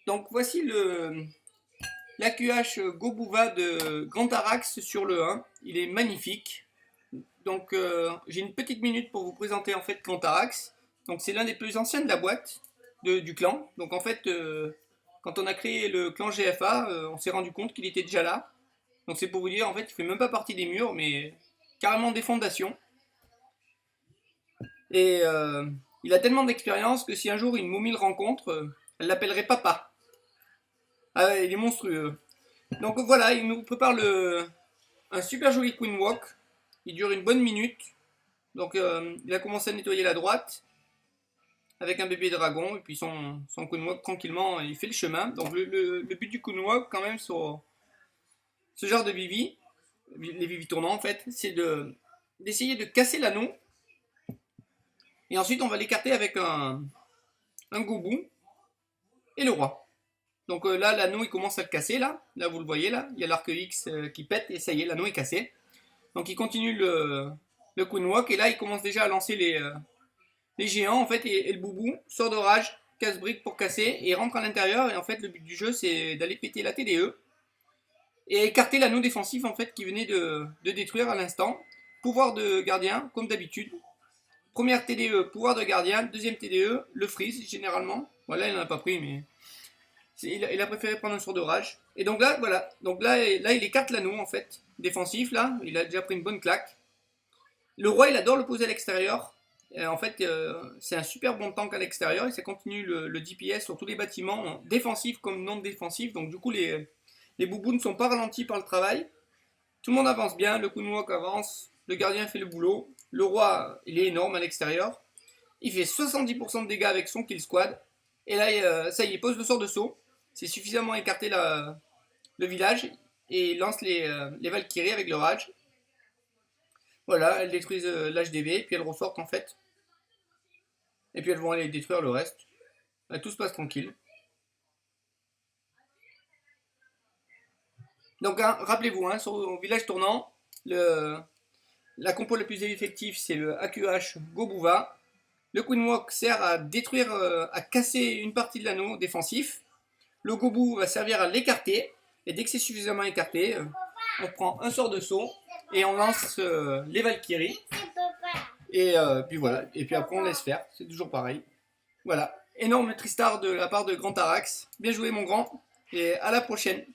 Donc voici l'AQH Gobouva de Grand Arax sur le 1. Il est magnifique. Donc j'ai une petite minute pour vous présenter en fait Grand Arax. Donc c'est l'un des plus anciens de la boîte du clan. Donc en fait quand on a créé le clan GFA, on s'est rendu compte qu'il était déjà là. Donc c'est pour vous dire en fait il fait même pas partie des murs mais carrément des fondations. Et il a tellement d'expérience que si un jour une momie le rencontre, elle l'appellerait papa. Ah ouais, il est monstrueux. Donc voilà, il nous prépare un super joli Queen Walk. Il dure une bonne minute. Donc il a commencé à nettoyer la droite avec un bébé dragon. Et puis son Queen Walk tranquillement, il fait le chemin. Donc le but du Queen Walk quand même sur ce genre de Vivi, les Vivi tournants en fait, c'est d'essayer de casser l'anneau. Et ensuite on va l'écarter avec un Gobou et le roi. Donc là l'anneau il commence à le casser là. Là vous le voyez là, il y a l'arc X qui pète et ça y est, l'anneau est cassé. Donc il continue le Queen Walk et là il commence déjà à lancer les géants en fait et le boubou sort de rage, casse brique pour casser et rentre à l'intérieur et en fait le but du jeu c'est d'aller péter la TDE et écarter l'anneau défensif en fait qui venait de détruire à l'instant. Pouvoir de gardien comme d'habitude. Première TDE, pouvoir de gardien. Deuxième TDE, le freeze généralement. Voilà, il n'en a pas pris mais il a préféré prendre un sort de rage. Et donc là, voilà. Donc là il écarte l'anneau en fait défensif là. Il a déjà pris une bonne claque. Le roi, il adore le poser à l'extérieur. En fait, c'est un super bon tank à l'extérieur et ça continue le DPS sur tous les bâtiments, défensifs comme non défensifs. Donc du coup, les boubous ne sont pas ralentis par le travail. Tout le monde avance bien, le Kunwok avance, le gardien fait le boulot. Le roi, il est énorme à l'extérieur. Il fait 70% de dégâts avec son kill squad. Et là, ça y est, pose le sort de saut. C'est suffisamment écarté le village et il lance les Valkyries avec le rage. Voilà, elles détruisent l'HDV, puis elles ressortent en fait. Et puis elles vont aller détruire le reste. Là, tout se passe tranquille. Donc hein, rappelez-vous, hein, sur le village tournant, la compo la plus effective c'est le AQH Gobouva. Le Queen Walk sert à détruire, à casser une partie de l'anneau défensif. Le Gobou va servir à l'écarter. Et dès que c'est suffisamment écarté, on prend un sort de saut et on lance les Valkyries. Et puis voilà, et puis après on laisse faire, c'est toujours pareil. Voilà, énorme Tristar de la part de Grand Arax. Bien joué mon grand, et à la prochaine.